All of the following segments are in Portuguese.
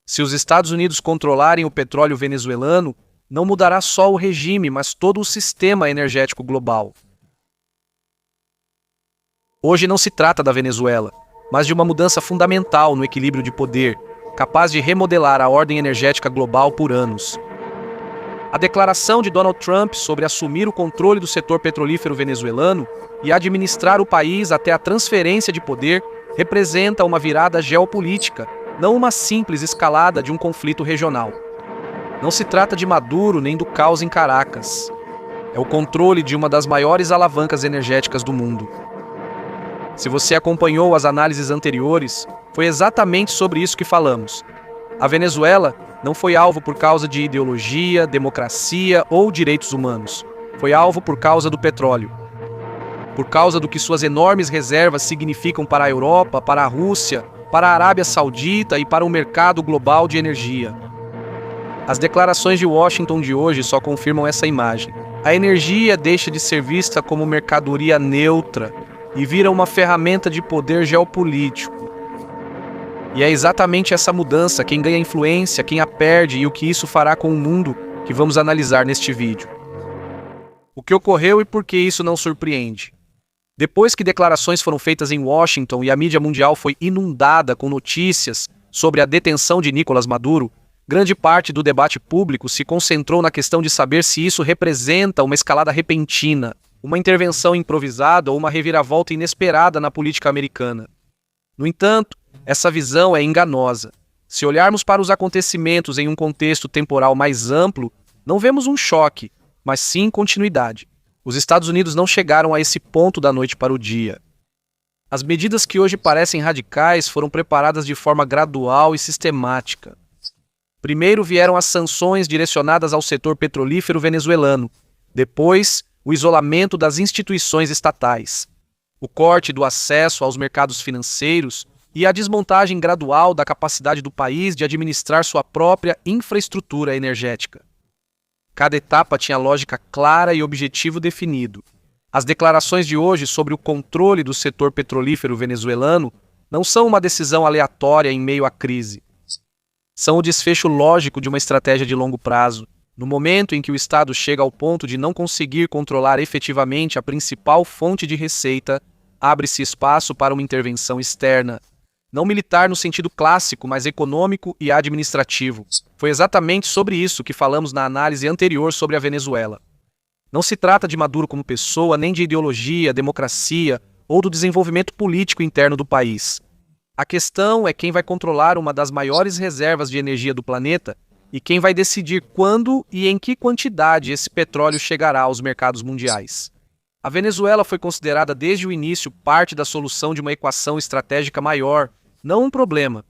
Se os Estados Unidos controlarem o petróleo venezuelano, não mudará só o regime, mas todo o sistema energético global. Hoje não se trata da Venezuela, mas de uma mudança fundamental no equilíbrio de poder, capaz de remodelar a ordem energética global por anos. A declaração de Donald Trump sobre assumir o controle do setor petrolífero venezuelano e administrar o país até a transferência de poder representa uma virada geopolítica, não uma simples escalada de um conflito regional. Não se trata de Maduro nem do caos em Caracas. É o controle de uma das maiores alavancas energéticas do mundo. Se você acompanhou as análises anteriores, foi exatamente sobre isso que falamos. A Venezuela não foi alvo por causa de ideologia, democracia ou direitos humanos. Foi alvo por causa do petróleo. Por causa do que suas enormes reservas significam para a Europa, para a Rússia, para a Arábia Saudita e para o mercado global de energia. As declarações de Washington de hoje só confirmam essa imagem. A energia deixa de ser vista como mercadoria neutra e vira uma ferramenta de poder geopolítico. E é exatamente essa mudança, quem ganha influência, quem a perde e o que isso fará com o mundo, que vamos analisar neste vídeo. O que ocorreu e por que isso não surpreende? Depois que declarações foram feitas em Washington e a mídia mundial foi inundada com notícias sobre a detenção de Nicolás Maduro, grande parte do debate público se concentrou na questão de saber se isso representa uma escalada repentina, uma intervenção improvisada ou uma reviravolta inesperada na política americana. No entanto, essa visão é enganosa. Se olharmos para os acontecimentos em um contexto temporal mais amplo, não vemos um choque, mas sim continuidade. Os Estados Unidos não chegaram a esse ponto da noite para o dia. As medidas que hoje parecem radicais foram preparadas de forma gradual e sistemática. Primeiro vieram as sanções direcionadas ao setor petrolífero venezuelano. Depois, o isolamento das instituições estatais, o corte do acesso aos mercados financeiros e a desmontagem gradual da capacidade do país de administrar sua própria infraestrutura energética. Cada etapa tinha lógica clara e objetivo definido. As declarações de hoje sobre o controle do setor petrolífero venezuelano não são uma decisão aleatória em meio à crise. São o desfecho lógico de uma estratégia de longo prazo. No momento em que o Estado chega ao ponto de não conseguir controlar efetivamente a principal fonte de receita, abre-se espaço para uma intervenção externa. Não militar no sentido clássico, mas econômico e administrativo. Foi exatamente sobre isso que falamos na análise anterior sobre a Venezuela. Não se trata de Maduro como pessoa, nem de ideologia, democracia ou do desenvolvimento político interno do país. A questão é quem vai controlar uma das maiores reservas de energia do planeta e quem vai decidir quando e em que quantidade esse petróleo chegará aos mercados mundiais. A Venezuela foi considerada desde o início parte da solução de uma equação estratégica maior, não um problema.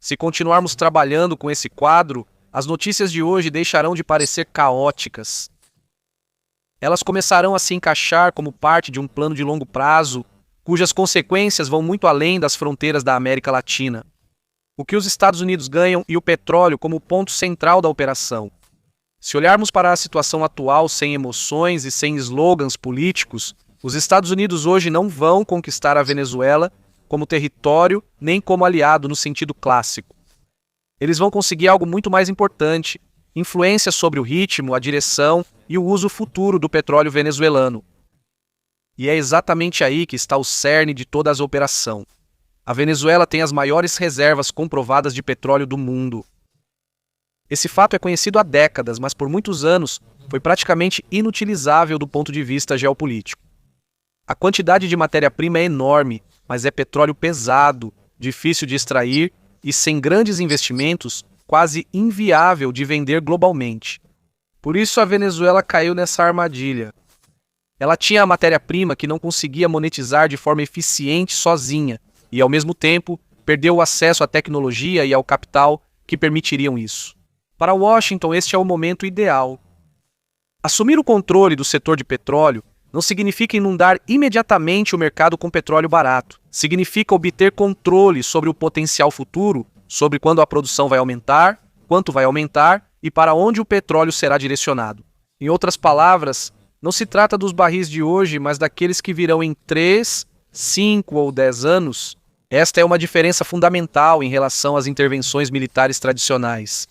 Se continuarmos trabalhando com esse quadro, as notícias de hoje deixarão de parecer caóticas. Elas começarão a se encaixar como parte de um plano de longo prazo, cujas consequências vão muito além das fronteiras da América Latina. O que os Estados Unidos ganham e o petróleo como ponto central da operação. Se olharmos para a situação atual sem emoções e sem slogans políticos, os Estados Unidos hoje não vão conquistar a Venezuela como território nem como aliado no sentido clássico. Eles vão conseguir algo muito mais importante: influência sobre o ritmo, a direção e o uso futuro do petróleo venezuelano. E é exatamente aí que está o cerne de toda a operação. A Venezuela tem as maiores reservas comprovadas de petróleo do mundo. Esse fato é conhecido há décadas, mas por muitos anos foi praticamente inutilizável do ponto de vista geopolítico. A quantidade de matéria-prima é enorme, mas é petróleo pesado, difícil de extrair e, sem grandes investimentos, quase inviável de vender globalmente. Por isso a Venezuela caiu nessa armadilha. Ela tinha a matéria-prima que não conseguia monetizar de forma eficiente sozinha e, ao mesmo tempo, perdeu o acesso à tecnologia e ao capital que permitiriam isso. Para Washington, este é o momento ideal. Assumir o controle do setor de petróleo não significa inundar imediatamente o mercado com petróleo barato. Significa obter controle sobre o potencial futuro, sobre quando a produção vai aumentar, quanto vai aumentar e para onde o petróleo será direcionado. Em outras palavras, não se trata dos barris de hoje, mas daqueles que virão em 3, 5 ou 10 anos. Esta é uma diferença fundamental em relação às intervenções militares tradicionais.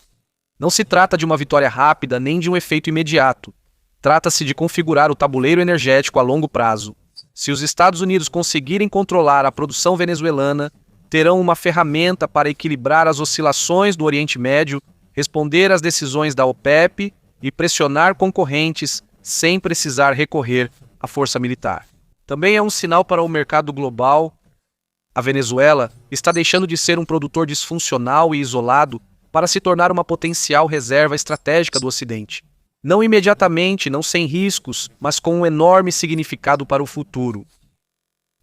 Não se trata de uma vitória rápida nem de um efeito imediato. Trata-se de configurar o tabuleiro energético a longo prazo. Se os Estados Unidos conseguirem controlar a produção venezuelana, terão uma ferramenta para equilibrar as oscilações do Oriente Médio, responder às decisões da OPEP e pressionar concorrentes sem precisar recorrer à força militar. Também é um sinal para o mercado global. A Venezuela está deixando de ser um produtor disfuncional e isolado para se tornar uma potencial reserva estratégica do Ocidente. Não imediatamente, não sem riscos, mas com um enorme significado para o futuro.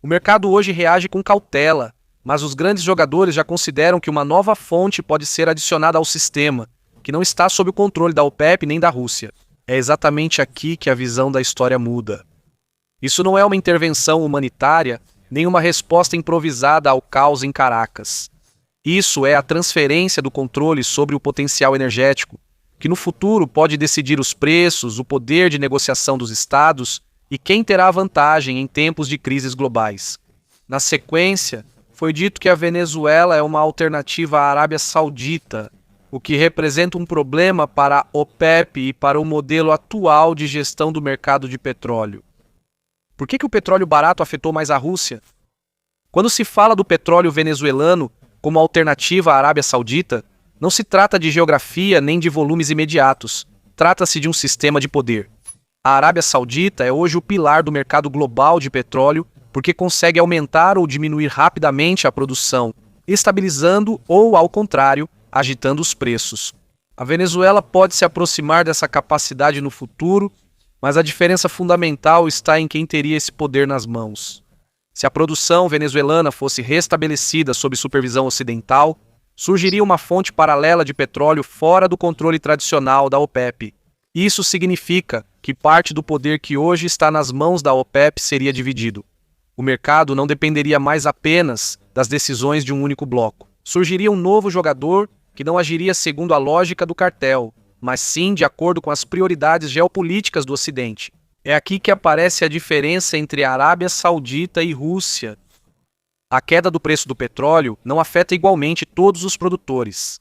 O mercado hoje reage com cautela, mas os grandes jogadores já consideram que uma nova fonte pode ser adicionada ao sistema, que não está sob o controle da OPEP nem da Rússia. É exatamente aqui que a visão da história muda. Isso não é uma intervenção humanitária, nem uma resposta improvisada ao caos em Caracas. Isso é a transferência do controle sobre o potencial energético, que no futuro pode decidir os preços, o poder de negociação dos estados e quem terá vantagem em tempos de crises globais. Na sequência, foi dito que a Venezuela é uma alternativa à Arábia Saudita, o que representa um problema para a OPEP e para o modelo atual de gestão do mercado de petróleo. Por que o petróleo barato afetou mais a Rússia? Quando se fala do petróleo venezuelano como alternativa à Arábia Saudita, não se trata de geografia nem de volumes imediatos, trata-se de um sistema de poder. A Arábia Saudita é hoje o pilar do mercado global de petróleo porque consegue aumentar ou diminuir rapidamente a produção, estabilizando ou, ao contrário, agitando os preços. A Venezuela pode se aproximar dessa capacidade no futuro, mas a diferença fundamental está em quem teria esse poder nas mãos. Se a produção venezuelana fosse restabelecida sob supervisão ocidental, surgiria uma fonte paralela de petróleo fora do controle tradicional da OPEP. Isso significa que parte do poder que hoje está nas mãos da OPEP seria dividido. O mercado não dependeria mais apenas das decisões de um único bloco. Surgiria um novo jogador que não agiria segundo a lógica do cartel, mas sim de acordo com as prioridades geopolíticas do Ocidente. É aqui que aparece a diferença entre a Arábia Saudita e Rússia. A queda do preço do petróleo não afeta igualmente todos os produtores.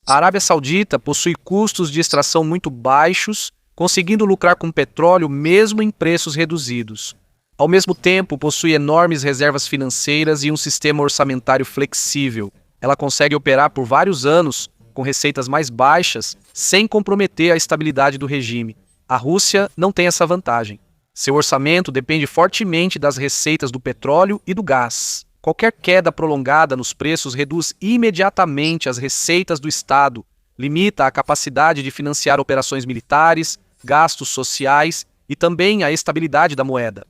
A Arábia Saudita possui custos de extração muito baixos, conseguindo lucrar com petróleo mesmo em preços reduzidos. Ao mesmo tempo, possui enormes reservas financeiras e um sistema orçamentário flexível. Ela consegue operar por vários anos com receitas mais baixas, sem comprometer a estabilidade do regime. A Rússia não tem essa vantagem. Seu orçamento depende fortemente das receitas do petróleo e do gás. Qualquer queda prolongada nos preços reduz imediatamente as receitas do Estado, limita a capacidade de financiar operações militares, gastos sociais e também a estabilidade da moeda.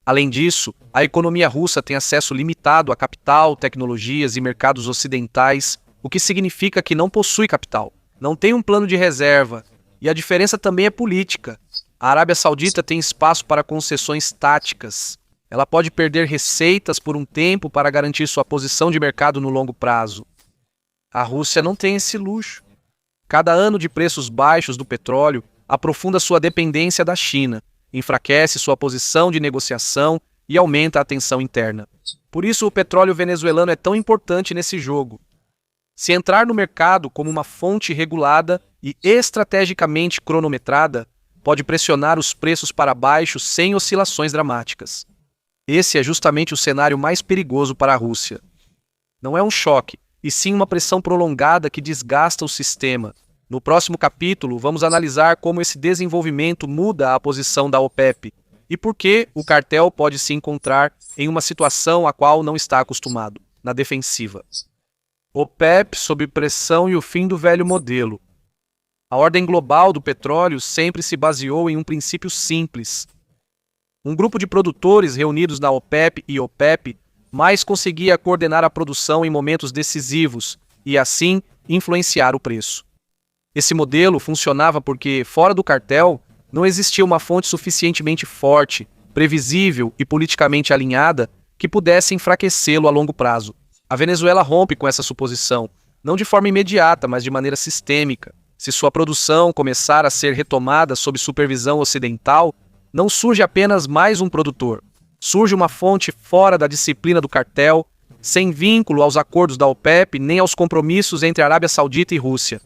Além disso, a economia russa tem acesso limitado a capital, tecnologias e mercados ocidentais, o que significa que não possui capital, não tem um plano de reserva, e a diferença também é política. A Arábia Saudita tem espaço para concessões táticas. Ela pode perder receitas por um tempo para garantir sua posição de mercado no longo prazo. A Rússia não tem esse luxo. Cada ano de preços baixos do petróleo aprofunda sua dependência da China, enfraquece sua posição de negociação e aumenta a tensão interna. Por isso, o petróleo venezuelano é tão importante nesse jogo. Se entrar no mercado como uma fonte regulada e estrategicamente cronometrada, pode pressionar os preços para baixo sem oscilações dramáticas. Esse é justamente o cenário mais perigoso para a Rússia. Não é um choque, e sim uma pressão prolongada que desgasta o sistema. No próximo capítulo, vamos analisar como esse desenvolvimento muda a posição da OPEP e por que o cartel pode se encontrar em uma situação a qual não está acostumado, na defensiva. OPEP sob pressão e o fim do velho modelo. A ordem global do petróleo sempre se baseou em um princípio simples. Um grupo de produtores reunidos na OPEP e OPEP mais conseguia coordenar a produção em momentos decisivos e, assim, influenciar o preço. Esse modelo funcionava porque, fora do cartel, não existia uma fonte suficientemente forte, previsível e politicamente alinhada que pudesse enfraquecê-lo a longo prazo. A Venezuela rompe com essa suposição, não de forma imediata, mas de maneira sistêmica. Se sua produção começar a ser retomada sob supervisão ocidental, não surge apenas mais um produtor. Surge uma fonte fora da disciplina do cartel, sem vínculo aos acordos da OPEP nem aos compromissos entre Arábia Saudita e Rússia.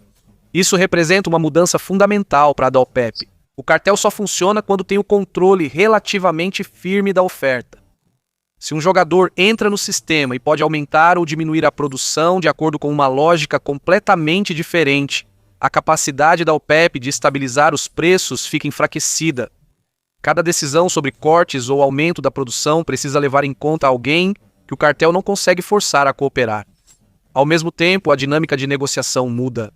Isso representa uma mudança fundamental para a da OPEP. O cartel só funciona quando tem o controle relativamente firme da oferta. Se um jogador entra no sistema e pode aumentar ou diminuir a produção de acordo com uma lógica completamente diferente, a capacidade da OPEP de estabilizar os preços fica enfraquecida. Cada decisão sobre cortes ou aumento da produção precisa levar em conta alguém que o cartel não consegue forçar a cooperar. Ao mesmo tempo, a dinâmica de negociação muda.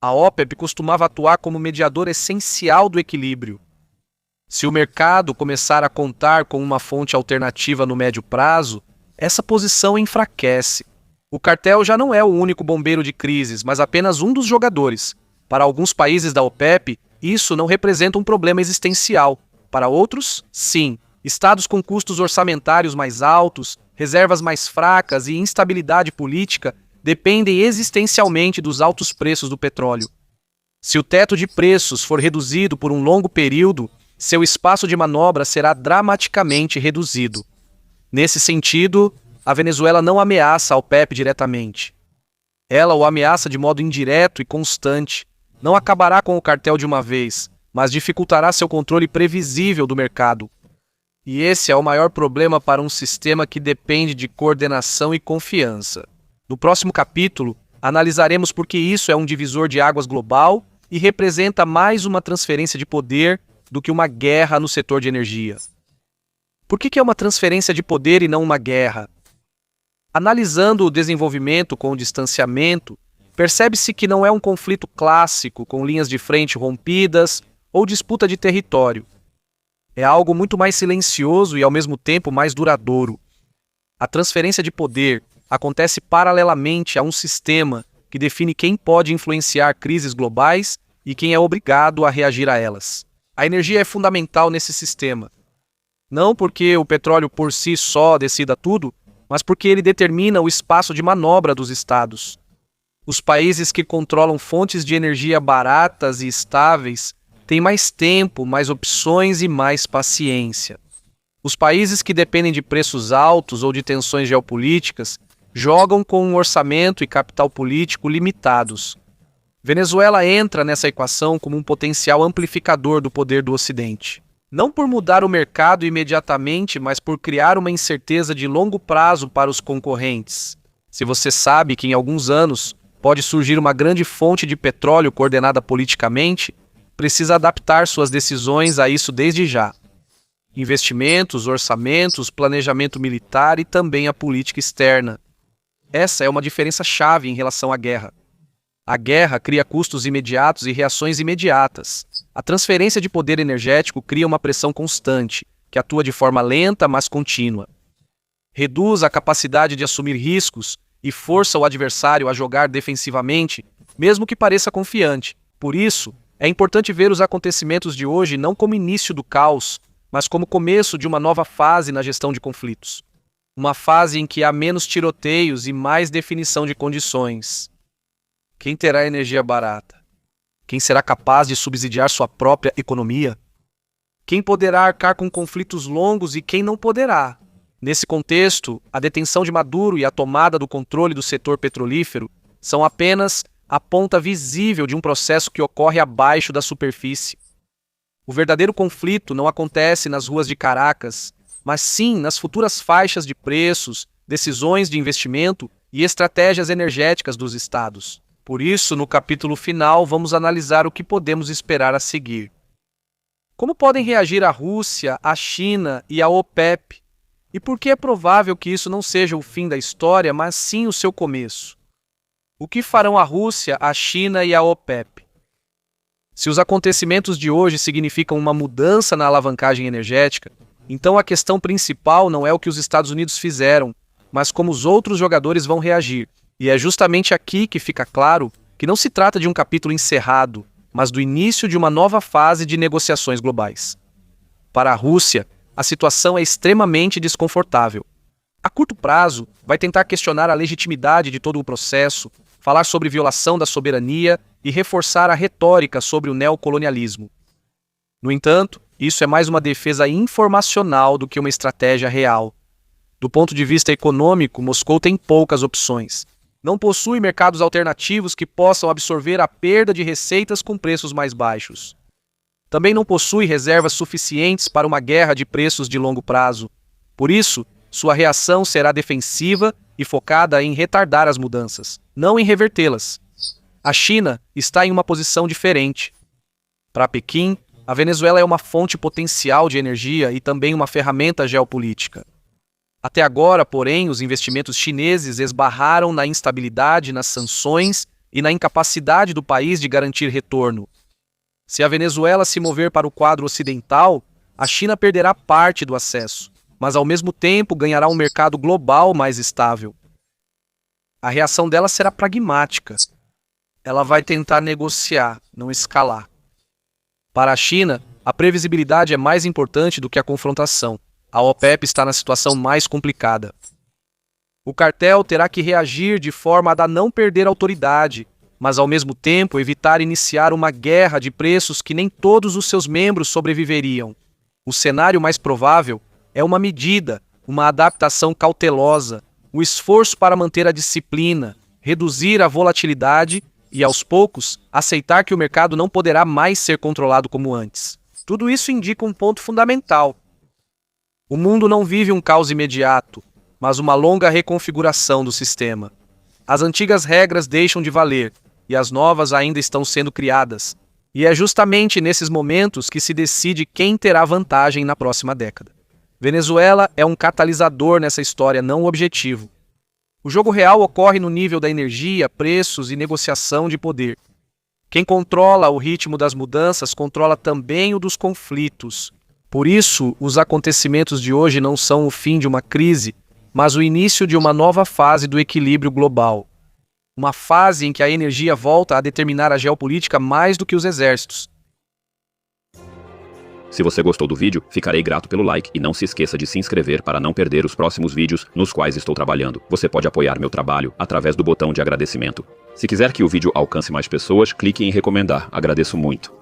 A OPEP costumava atuar como mediador essencial do equilíbrio. Se o mercado começar a contar com uma fonte alternativa no médio prazo, essa posição enfraquece. O cartel já não é o único bombeiro de crises, mas apenas um dos jogadores. Para alguns países da OPEP, isso não representa um problema existencial. Para outros, sim. Estados com custos orçamentários mais altos, reservas mais fracas e instabilidade política dependem existencialmente dos altos preços do petróleo. Se o teto de preços for reduzido por um longo período, seu espaço de manobra será dramaticamente reduzido. Nesse sentido, a Venezuela não ameaça a OPEP diretamente. Ela o ameaça de modo indireto e constante. Não acabará com o cartel de uma vez, mas dificultará seu controle previsível do mercado. E esse é o maior problema para um sistema que depende de coordenação e confiança. No próximo capítulo, analisaremos por que isso é um divisor de águas global e representa mais uma transferência de poder do que uma guerra no setor de energia. Por que é uma transferência de poder e não uma guerra? Analisando o desenvolvimento com o distanciamento, percebe-se que não é um conflito clássico com linhas de frente rompidas ou disputa de território. É algo muito mais silencioso e ao mesmo tempo mais duradouro. A transferência de poder acontece paralelamente a um sistema que define quem pode influenciar crises globais e quem é obrigado a reagir a elas. A energia é fundamental nesse sistema. Não porque o petróleo por si só decida tudo, mas porque ele determina o espaço de manobra dos estados. Os países que controlam fontes de energia baratas e estáveis têm mais tempo, mais opções e mais paciência. Os países que dependem de preços altos ou de tensões geopolíticas jogam com um orçamento e capital político limitados. Venezuela entra nessa equação como um potencial amplificador do poder do Ocidente. Não por mudar o mercado imediatamente, mas por criar uma incerteza de longo prazo para os concorrentes. Se você sabe que em alguns anos pode surgir uma grande fonte de petróleo coordenada politicamente, precisa adaptar suas decisões a isso desde já. Investimentos, orçamentos, planejamento militar e também a política externa. Essa é uma diferença chave em relação à guerra. A guerra cria custos imediatos e reações imediatas. A transferência de poder energético cria uma pressão constante, que atua de forma lenta, mas contínua. Reduz a capacidade de assumir riscos e força o adversário a jogar defensivamente, mesmo que pareça confiante. Por isso, é importante ver os acontecimentos de hoje não como início do caos, mas como começo de uma nova fase na gestão de conflitos. Uma fase em que há menos tiroteios e mais definição de condições. Quem terá energia barata? Quem será capaz de subsidiar sua própria economia? Quem poderá arcar com conflitos longos e quem não poderá? Nesse contexto, a detenção de Maduro e a tomada do controle do setor petrolífero são apenas a ponta visível de um processo que ocorre abaixo da superfície. O verdadeiro conflito não acontece nas ruas de Caracas, mas sim nas futuras faixas de preços, decisões de investimento e estratégias energéticas dos estados. Por isso, no capítulo final, vamos analisar o que podemos esperar a seguir. Como podem reagir a Rússia, a China e a OPEP? E por que é provável que isso não seja o fim da história, mas sim o seu começo? O que farão a Rússia, a China e a OPEP? Se os acontecimentos de hoje significam uma mudança na alavancagem energética, então a questão principal não é o que os Estados Unidos fizeram, mas como os outros jogadores vão reagir. E é justamente aqui que fica claro que não se trata de um capítulo encerrado, mas do início de uma nova fase de negociações globais. Para a Rússia, a situação é extremamente desconfortável. A curto prazo, vai tentar questionar a legitimidade de todo o processo, falar sobre violação da soberania e reforçar a retórica sobre o neocolonialismo. No entanto, Isso é mais uma defesa informacional do que uma estratégia real. Do ponto de vista econômico, Moscou tem poucas opções. Não possui mercados alternativos que possam absorver a perda de receitas com preços mais baixos. Também não possui reservas suficientes para uma guerra de preços de longo prazo. Por isso, sua reação será defensiva e focada em retardar as mudanças, não em revertê-las. A China está em uma posição diferente. Para Pequim, a Venezuela é uma fonte potencial de energia e também uma ferramenta geopolítica. Até agora, porém, os investimentos chineses esbarraram na instabilidade, nas sanções e na incapacidade do país de garantir retorno. Se a Venezuela se mover para o quadro ocidental, a China perderá parte do acesso, mas ao mesmo tempo ganhará um mercado global mais estável. A reação dela será pragmática. Ela vai tentar negociar, não escalar. Para a China, a previsibilidade é mais importante do que a confrontação. A OPEP está na situação mais complicada. O cartel terá que reagir de forma a não perder autoridade, mas ao mesmo tempo evitar iniciar uma guerra de preços que nem todos os seus membros sobreviveriam. O cenário mais provável é uma medida, uma adaptação cautelosa, o esforço para manter a disciplina, reduzir a volatilidade e, aos poucos, aceitar que o mercado não poderá mais ser controlado como antes. Tudo isso indica um ponto fundamental. O mundo não vive um caos imediato, mas uma longa reconfiguração do sistema. As antigas regras deixam de valer, e as novas ainda estão sendo criadas. E é justamente nesses momentos que se decide quem terá vantagem na próxima década. Venezuela é um catalisador nessa história, não o objetivo. O jogo real ocorre no nível da energia, preços e negociação de poder. Quem controla o ritmo das mudanças controla também o dos conflitos. Por isso, os acontecimentos de hoje não são o fim de uma crise, mas o início de uma nova fase do equilíbrio global. Uma fase em que a energia volta a determinar a geopolítica mais do que os exércitos. Se você gostou do vídeo, ficarei grato pelo like e não se esqueça de se inscrever para não perder os próximos vídeos nos quais estou trabalhando. Você pode apoiar meu trabalho através do botão de agradecimento. Se quiser que o vídeo alcance mais pessoas, clique em recomendar. Agradeço muito.